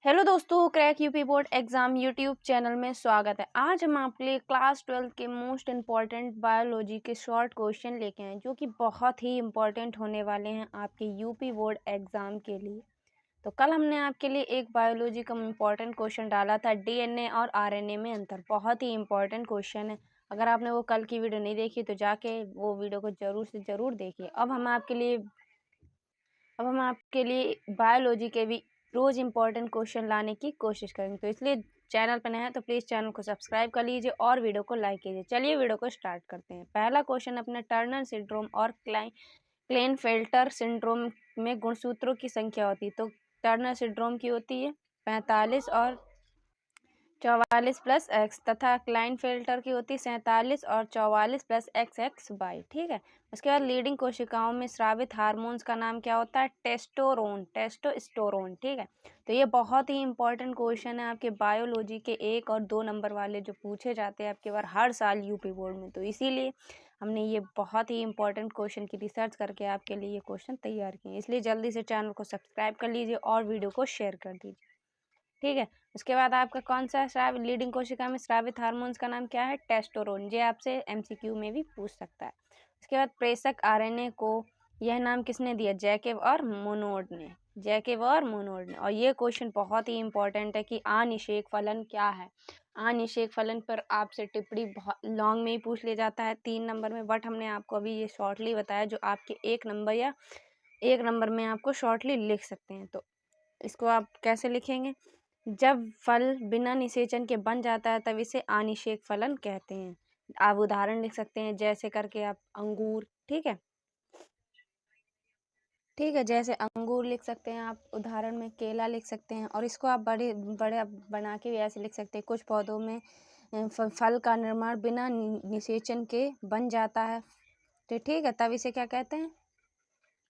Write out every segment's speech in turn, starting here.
Hello दोस्तों, crack UP board exam YouTube channel में स्वागत है। आज हम आपके लिए क्लास 12 के मोस्ट इम्पॉर्टेंट बायोलॉजी के शॉर्ट क्वेश्चन लेके आए जो कि बहुत ही इम्पॉर्टेंट होने वाले हैं आपके यूपी बोर्ड एग्ज़ाम के लिए। तो कल हमने आपके लिए एक बायोलॉजी का इम्पॉर्टेंट क्वेश्चन डाला था, डीएनए और आरएनए में अंतर। बहुत ही इम्पॉर्टेंट क्वेश्चन है। अगर आपने वो कल की वीडियो नहीं देखी तो जाके वो वीडियो को ज़रूर से ज़रूर देखिए। अब हम आपके लिए बायोलॉजी के भी रोज़ इम्पॉर्टेंट क्वेश्चन लाने की कोशिश करेंगे। तो इसलिए चैनल पर नया है तो प्लीज़ चैनल को सब्सक्राइब कर लीजिए और वीडियो को लाइक कीजिए। चलिए वीडियो को स्टार्ट करते हैं। पहला क्वेश्चन अपना टर्नर सिंड्रोम और क्लेनफेल्टर सिंड्रोम में गुणसूत्रों की संख्या होती है। तो टर्नर सिंड्रोम की होती है 45 और 44 प्लस एक्स, तथा क्लाइनफेल्टर की होती है 47 और 44 प्लस एक्स एक्स वाई। ठीक है। उसके बाद लीडिंग कोशिकाओं में स्रावित हार्मोन्स का नाम क्या होता है? टेस्टोस्टेरोन। ठीक है। तो ये बहुत ही इंपॉर्टेंट क्वेश्चन है आपके बायोलॉजी के 1 और 2 नंबर वाले जो पूछे जाते हैं आपके बार हर साल यूपी बोर्ड में। तो इसीलिए हमने ये बहुत ही इंपॉर्टेंट क्वेश्चन की रिसर्च करके आपके लिए ये क्वेश्चन तैयार किए। इसलिए जल्दी से चैनल को सब्सक्राइब कर लीजिए और वीडियो को शेयर कर दीजिए। ठीक है। उसके बाद आपका कौन सा स्राव लीडिंग कोशिका में स्रावित हार्मोन्स का नाम क्या है? टेस्टोरोन। ये आपसे एमसीक्यू में भी पूछ सकता है। उसके बाद प्रेषक आरएनए को यह नाम किसने दिया? जैकेब और मोनोड ने। और ये क्वेश्चन बहुत ही इंपॉर्टेंट है कि अनिषेक फलन क्या है। अनिषेक फलन पर आपसे टिप्पणी बहुत लॉन्ग में ही पूछ लिया जाता है 3 नंबर में, बट हमने आपको अभी ये शॉर्टली बताया जो आपके 1 नंबर या 1 नंबर में आपको शॉर्टली लिख सकते हैं। तो इसको आप कैसे लिखेंगे? जब फल बिना निषेचन के बन जाता है तब इसे अनिषेक फलन कहते हैं। आप उदाहरण लिख सकते हैं जैसे करके आप अंगूर। ठीक है, जैसे अंगूर लिख सकते हैं आप, उदाहरण में केला लिख सकते हैं। और इसको आप बड़े बड़े बना के भी ऐसे लिख सकते हैं, कुछ पौधों में फल का निर्माण बिना निषेचन के बन जाता है। तो ठीक है, तब इसे क्या कहते हैं?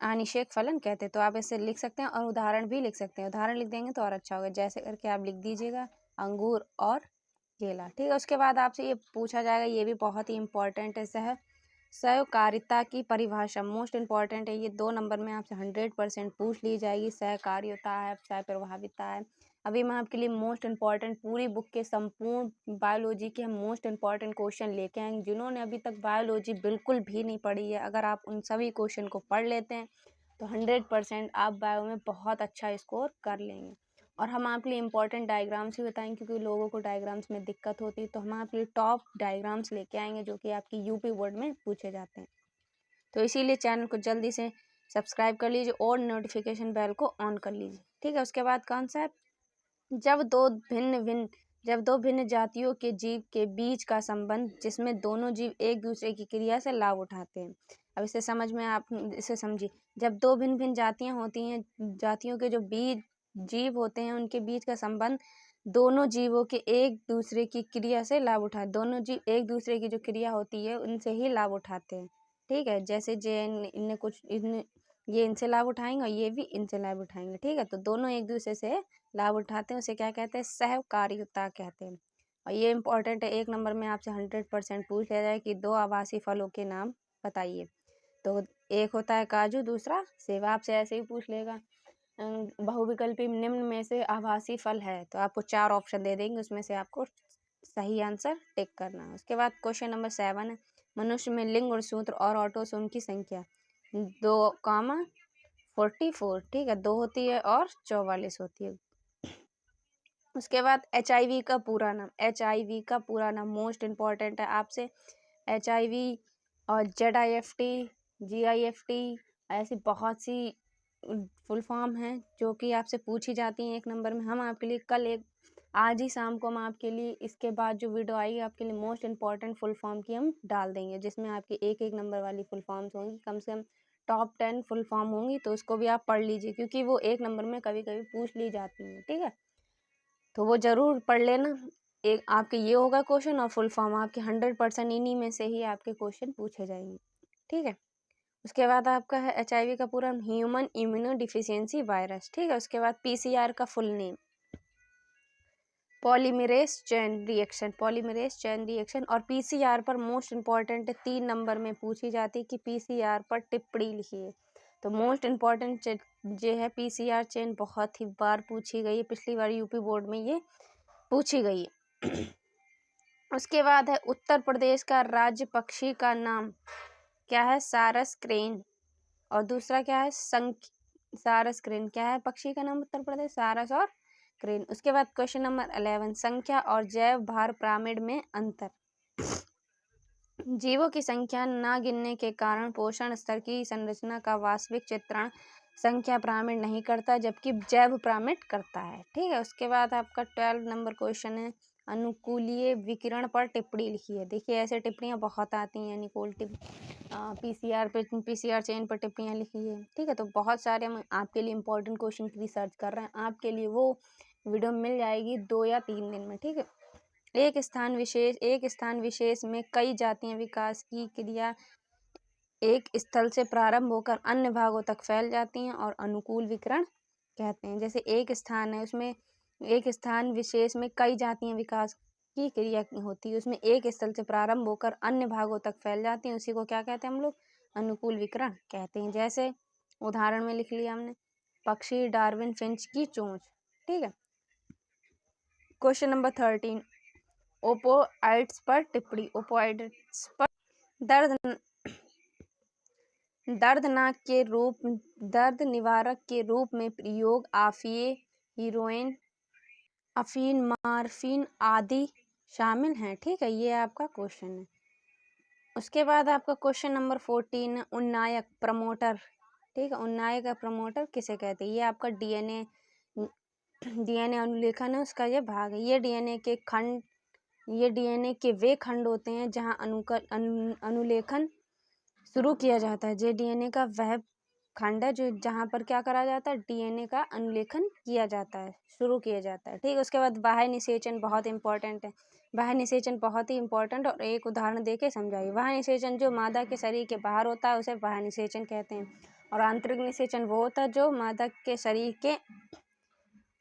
अनिषेक फलन कहते हैं। तो आप इसे लिख सकते हैं और उदाहरण भी लिख सकते हैं। उदाहरण लिख देंगे तो और अच्छा होगा। जैसे करके आप लिख दीजिएगा अंगूर और केला। ठीक है। उसके बाद आपसे ये पूछा जाएगा, ये भी बहुत ही इंपॉर्टेंट है, सहकारिता की परिभाषा मोस्ट इंपॉर्टेंट है। ये 2 नंबर में आपसे 100% पूछ ली जाएगी। सहकारिता है, सह प्रभाविता है। अभी मैं आपके लिए मोस्ट इंपॉर्टेंट पूरी बुक के संपूर्ण बायोलॉजी के हम मोस्ट इंपॉर्टेंट क्वेश्चन लेके आएंगे। जिन्होंने अभी तक बायोलॉजी बिल्कुल भी नहीं पढ़ी है, अगर आप उन सभी क्वेश्चन को पढ़ लेते हैं तो 100% आप बायो में बहुत अच्छा स्कोर कर लेंगे। और हम आपके लिए इंपॉर्टेंट डायग्राम्स भी बताएंगे, क्योंकि लोगों को डायग्राम्स में दिक्कत होती है। तो हम आपके लिए टॉप डायग्राम्स लेके आएंगे जो कि आपकी यूपी बोर्ड में पूछे जाते हैं। तो इसीलिए चैनल को जल्दी से सब्सक्राइब कर लीजिए और नोटिफिकेशन बेल को ऑन कर लीजिए। ठीक है। उसके बाद कौन सा है? जब दो भिन्न जातियों के जीव के बीच का संबंध जिसमें दोनों जीव एक दूसरे की क्रिया से लाभ उठाते हैं। अब इसे समझ में आप इसे समझिए। जब 2 भिन्न जातियां होती हैं, जातियों के जो बीज जीव होते हैं उनके बीच का संबंध दोनों जीवों के एक दूसरे की क्रिया से लाभ उठाते, दोनों जीव एक दूसरे की जो क्रिया होती है उनसे ही लाभ उठाते हैं। ठीक है। जैसे ये इनसे लाभ उठाएंगे और ये भी इनसे लाभ उठाएंगे। ठीक है। तो दोनों एक दूसरे से लाभ उठाते हैं, उसे क्या कहते हैं? सहकारिता कहते हैं। और ये इंपॉर्टेंट है, 1 नंबर में आपसे 100% पूछ लिया जाए कि 2 आवासीय फलों के नाम बताइए। तो एक होता है काजू, दूसरा सेब। आपसे ऐसे ही पूछ लेगा बहुविकल्पी निम्न में से आभासी फल है, तो आपको 4 ऑप्शन दे देंगे, उसमें से आपको सही आंसर टिक करना है। उसके बाद क्वेश्चन नंबर 7 है, मनुष्य में लिंग गुणसूत्र और ऑटोसोम की संख्या 2,44। ठीक है, 2 होती है और 44 होती है। उसके बाद HIV का पूरा नाम मोस्ट इम्पॉर्टेंट है आपसे। HIV और ZIFT, GIFT, ऐसी बहुत सी फुल फॉर्म है जो कि आपसे पूछी जाती हैं 1 नंबर में। हम आपके लिए आज ही शाम को हम आपके लिए इसके बाद जो वीडियो आएगी आपके लिए मोस्ट इम्पॉर्टेंट फुल फॉर्म की हम डाल देंगे, जिसमें आपकी 1 नंबर वाली फुल फॉर्म्स होंगी, कम से कम टॉप 10 फुल फॉर्म होंगी। तो उसको भी आप पढ़ लीजिए, क्योंकि वो 1 नंबर में कभी कभी पूछ ली जाती हैं। ठीक है, तो वो ज़रूर पढ़ लेना। एक आपके ये होगा क्वेश्चन और फुल फॉर्म आपके 100% इन्हीं में से ही आपके क्वेश्चन पूछे जाएंगे। ठीक है। उसके बाद आपका है HIV का पूरा ह्यूमन इम्यूनो डिफिशियंसी वायरस। ठीक है। उसके बाद PCR का full name polymerase chain reaction. और PCR पर मोस्ट इंपॉर्टेंट 3 नंबर में पूछी जाती है कि PCR पर टिप्पणी लिखिए। तो मोस्ट इम्पॉर्टेंट जो है PCR चेन बहुत ही बार पूछी गई है, पिछली बार यूपी बोर्ड में ये पूछी गई है। उसके बाद है उत्तर प्रदेश का राज्य पक्षी का नाम क्या है? सारस क्रेन। और दूसरा क्या है? सारस क्रेन। क्या है पक्षी का नाम उत्तर प्रदेश? सारस और क्रेन। उसके बाद क्वेश्चन नंबर 11, संख्या और जैव भार पिरामिड में अंतर। जीवों की संख्या न गिनने के कारण पोषण स्तर की संरचना का वास्तविक चित्रण संख्या पिरामिड नहीं करता, जबकि जैव पिरामिड करता है। ठीक है। उसके बाद आपका 12 नंबर क्वेश्चन है, अनुकूलीय विकिरण पर टिप्पणी लिखिए। देखिए ऐसे टिप्पणियाँ बहुत आती हैं, अनुकूल PCR चेन पर टिप्पणियाँ लिखिए। ठीक है। तो बहुत सारे हम आपके लिए इंपॉर्टेंट क्वेश्चन की रिसर्च कर रहे हैं, आपके लिए वो वीडियो मिल जाएगी 2 या 3 दिन में। ठीक है। एक स्थान विशेष में कई जातीय विकास की क्रिया एक स्थल से प्रारंभ होकर अन्य भागों तक फैल जाती हैं और अनुकूल विकिरण कहते हैं। जैसे एक स्थान है, उसमें एक स्थान विशेष में कई जातीय विकास की क्रिया होती है, उसमें एक स्थल से प्रारंभ होकर अन्य भागों तक फैल जाती हैं, उसी को क्या कहते हैं हम लोग? अनुकूल विकिरण कहते हैं। जैसे उदाहरण में लिख लिया हमने, पक्षी डार्विन फिंच की चोंच। ठीक है। क्वेश्चन नंबर 13, ओपोइड्स पर टिप्पणी। ओपोइड्स पर दर्द निवारक के रूप में प्रयोग आफिये, हीरोइन, अफीन, मार्फिन आदि शामिल हैं। ठीक है। ये आपका क्वेश्चन है। उसके बाद आपका क्वेश्चन नंबर 14 है, उन्नायक प्रमोटर। ठीक है। उन्नायक या प्रमोटर किसे कहते हैं? ये आपका डीएनए अनुलेखन है, उसका ये भाग है। ये डीएनए के वे खंड होते हैं जहाँ अनुलेखन शुरू किया जाता है। जो डीएनए का वह खंड है जो जहाँ पर क्या करा जाता है? डीएनए का अनुलेखन किया जाता है, शुरू किया जाता है। ठीक है। उसके बाद बाह्य निषेचन बहुत इंपॉर्टेंट है। बाह्य निषेचन बहुत ही इंपॉर्टेंट, और एक उदाहरण देके समझाइए। बाह्य निषेचन जो मादा के शरीर के बाहर होता है उसे बाह्य निषेचन कहते हैं, और आंतरिक निषेचन वो होता है जो मादा के शरीर के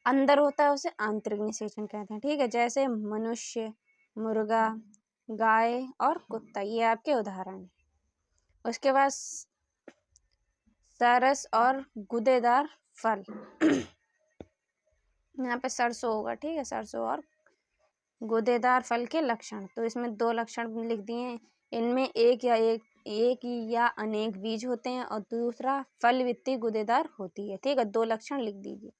अंदर होता है, उसे आंतरिक निषेचन कहते हैं। ठीक है। जैसे मनुष्य, मुर्गा, गाय और कुत्ता, ये आपके उदाहरण हैं। उसके बाद सरस और गूदेदार फल। यहाँ पे सरसों होगा। ठीक है। सरसों और गूदेदार फल के लक्षण, तो इसमें 2 लक्षण लिख दिए हैं। इनमें एक या अनेक बीज होते हैं, और दूसरा फल वित्तीय गूदेदार होती है। ठीक है। 2 लक्षण लिख दीजिए,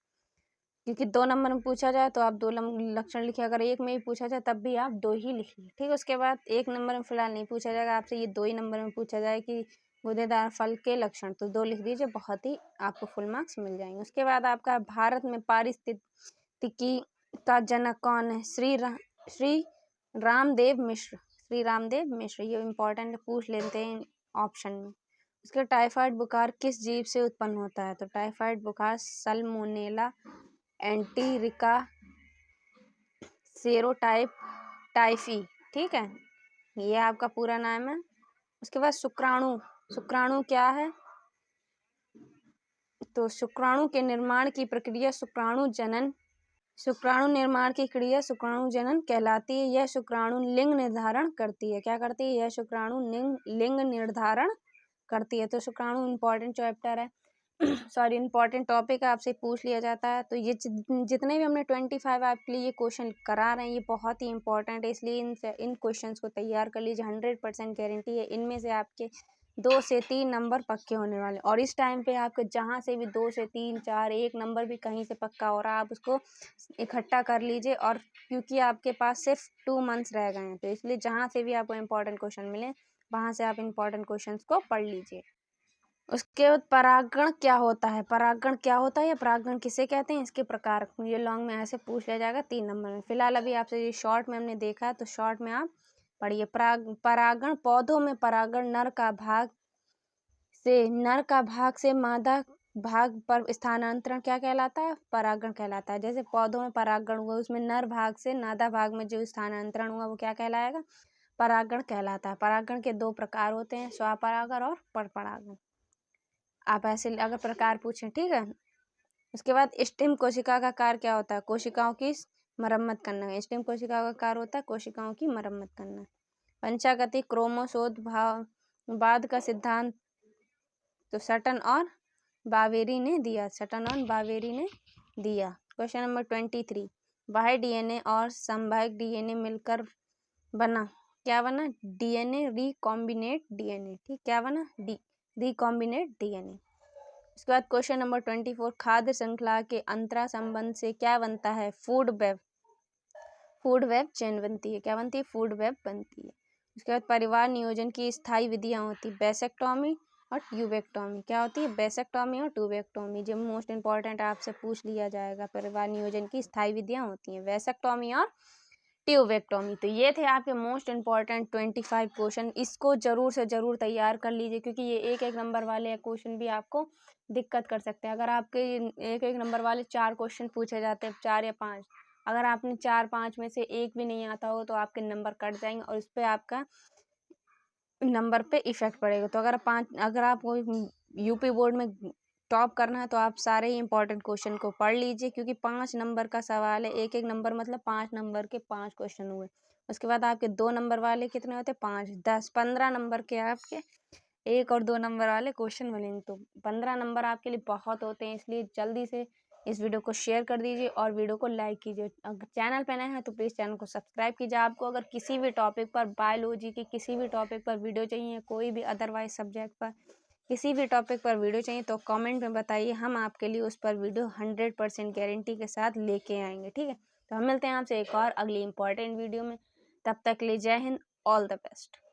क्योंकि 2 नंबर में पूछा जाए तो आप 2 लक्षण लिखिए, अगर 1 में भी पूछा जाए तब भी आप 2 ही लिखिए। ठीक है। उसके बाद 1 नंबर में फिलहाल नहीं पूछा जाएगा आपसे, ये 2 ही नंबर में पूछा जाए कि गूदेदार फल के लक्षण, तो 2 लिख दीजिए, बहुत ही आपको फुल मार्क्स मिल जाएंगे। उसके बाद आपका भारत में पारिस्थितिकी का जनक कौन है? श्री रामदेव मिश्र। श्री रामदेव मिश्र, ये इम्पोर्टेंट पूछ लेते हैं ऑप्शन में। उसके टाइफाइड बुखार किस जीव से उत्पन्न होता है? तो टाइफाइड बुखार सल्मोनेला एंटीरिका सेरोटाइप टाइफी। ठीक है। ये आपका पूरा नाम है। उसके बाद शुक्राणु क्या है? तो शुक्राणु के निर्माण की प्रक्रिया शुक्राणु निर्माण की क्रिया शुक्राणु जनन कहलाती है। यह शुक्राणु लिंग निर्धारण करती है। क्या करती है? यह शुक्राणु लिंग निर्धारण करती है। तो शुक्राणु इंपॉर्टेंट चैप्टर है, सॉरी इंपॉर्टेंट टॉपिक है, आपसे पूछ लिया जाता है। तो ये जितने भी हमने 25 आपके लिए ये क्वेश्चन करा रहे हैं, ये बहुत ही इंपॉर्टेंट है, इसलिए इन क्वेश्चंस को तैयार कर लीजिए। 100% गारंटी है, इनमें से आपके 2 से 3 नंबर पक्के होने वाले। और इस टाइम पे आपके जहाँ से भी 2 से 3, 4, 1 नंबर भी कहीं से पक्का हो रहा है, आप उसको इकट्ठा कर लीजिए। और क्योंकि आपके पास सिर्फ 2 मंथ्स रह गए हैं, तो इसलिए जहाँ से भी आपको इंपॉर्टेंट क्वेश्चन मिले वहाँ से आप इंपॉर्टेंट क्वेश्चन को पढ़ लीजिए। उसके बाद परागण क्या होता है? परागण क्या होता है या परागण किसे कहते हैं? इसके प्रकार ये लॉन्ग में ऐसे पूछ लिया जाएगा 3 नंबर में। फिलहाल अभी आपसे ये शॉर्ट में हमने देखा है, तो शॉर्ट में आप पढ़िए। परागण पौधों में परागण नर का भाग से मादा भाग पर स्थानांतरण क्या कहलाता है? परागण कहलाता है। जैसे पौधों में परागण हुआ, उसमें नर भाग से मादा भाग में जो स्थानांतरण हुआ वो क्या कहलाएगा? परागण कहलाता है। परागण के 2 प्रकार होते हैं, स्वपरागण और परपरागण। आप ऐसे अगर प्रकार पूछें। ठीक है। उसके बाद स्टेम कोशिका का कार्य क्या होता है? कोशिकाओं की मरम्मत करना। स्टेम कोशिका का कार्य होता है कोशिकाओं की मरम्मत करना। पंचागति क्रोमोसोम बाद का सिद्धांत, तो सटन और बावेरी ने दिया, सटनॉन बावेरी ने दिया। क्वेश्चन नंबर 23, बाह्य डीएनए और समबाहक डीएनए मिलकर बना, क्या बना? DNA, recombinant DNA. ठीक, क्या बना? Recombinant DNA. उसके बाद क्वेश्चन नंबर 24, खाद्य श्रृंखला के अंतरा संबंध से क्या बनता है? फूड वेब चेन बनती है। क्या बनती है? फूड वेब बनती है। उसके बाद परिवार नियोजन की स्थायी विधियां होती है वैसेक्टोमी और ट्यूबेक्टोमी। क्या होती है? वैसेक्टोमी और ट्यूबेक्टोमी। जो मोस्ट इंपॉर्टेंट आपसे पूछ लिया जाएगा, परिवार नियोजन की स्थायी विधियां होती हैं वैसेक्टोमी और ट्यूबेक्टोमी। तो ये थे आपके मोस्ट इंपॉर्टेंट 25 क्वेश्चन। इसको जरूर से जरूर तैयार कर लीजिए, क्योंकि ये एक एक नंबर वाले क्वेश्चन भी आपको दिक्कत कर सकते हैं। अगर आपके एक एक नंबर वाले 4 क्वेश्चन पूछे जाते हैं, 4 या 5, अगर आपने 4-5 में से एक भी नहीं आता हो तो आपके नंबर कट जाएंगे और उस पर आपका नंबर पे इफेक्ट पड़ेगा। तो अगर आपको यूपी बोर्ड में टॉप करना है तो आप सारे ही इंपॉर्टेंट क्वेश्चन को पढ़ लीजिए, क्योंकि 5 नंबर का सवाल है। एक एक नंबर मतलब 5 नंबर के 5 क्वेश्चन हुए। उसके बाद आपके 2 नंबर वाले कितने होते? 5, 10, 15 नंबर के आपके 1 और 2 नंबर वाले क्वेश्चन बनेंगे। तो 15 नंबर आपके लिए बहुत होते हैं, इसलिए जल्दी से इस वीडियो को शेयर कर दीजिए और वीडियो को लाइक कीजिए। अगर चैनल पे नए हैं तो प्लीज़ चैनल को सब्सक्राइब कीजिए। आपको अगर किसी भी टॉपिक पर, बायोलॉजी की किसी भी टॉपिक पर वीडियो चाहिए, कोई भी अदरवाइज सब्जेक्ट पर किसी भी टॉपिक पर वीडियो चाहिए तो कमेंट में बताइए, हम आपके लिए उस पर वीडियो 100% गारंटी के साथ लेके आएंगे। ठीक है, तो हम मिलते हैं आपसे एक और अगली इंपॉर्टेंट वीडियो में। तब तक के लिए जय हिंद, ऑल द बेस्ट।